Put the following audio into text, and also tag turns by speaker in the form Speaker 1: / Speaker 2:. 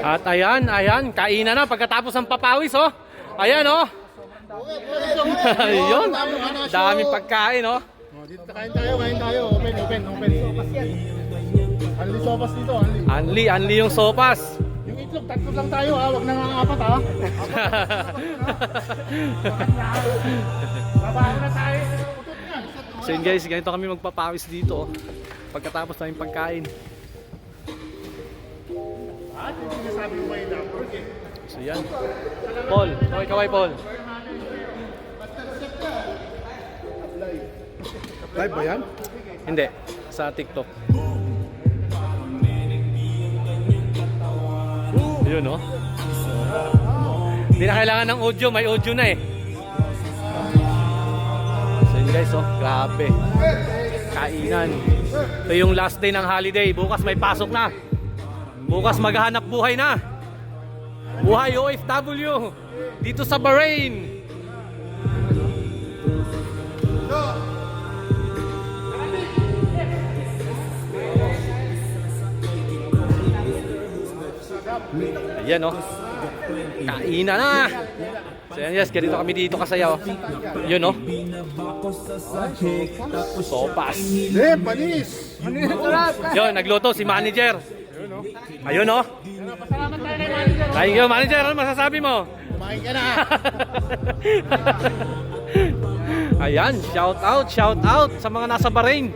Speaker 1: At ayan, kainan na pagkatapos ng papawis, oh. Ayan, oh. Ayun, daming pagkain, oh.
Speaker 2: Dito kain tayo. Open. Anli sopas dito, anli.
Speaker 1: Anli yung sopas.
Speaker 2: Yung itlog, tatlo lang tayo ha, wag nang apat ha. Babaho na tayo.
Speaker 1: So yun guys, ganito kami magpapawis dito, oh. Pagkatapos namin pagkain.
Speaker 2: At yung sinasabi mo ay number, eh.
Speaker 1: So yan. Paul, kaway Paul.
Speaker 2: Live ba yan?
Speaker 1: Hindi, sa TikTok. Yun, oh. Hindi na kailangan ng audio, may audio na eh. So yun guys, oh, grabe. Kainan. Ito yung last day ng holiday. Bukas may pasok na. Bukas maghahanap buhay na. Buhay OFW dito sa Bahrain. Ayan, oh. Kainan na. So yan, yes, ganito kami dito kasaya, oh. Yun, oh. Sopas.
Speaker 2: Panis!
Speaker 1: Yun, nagluto si manager. Ayun, oh.
Speaker 2: Pasalamat tayo kay manager.
Speaker 1: Thank you, manager. Ano masasabi mo?
Speaker 2: Kumain ka na.
Speaker 1: Ayan, shout out sa mga nasa Bahrain.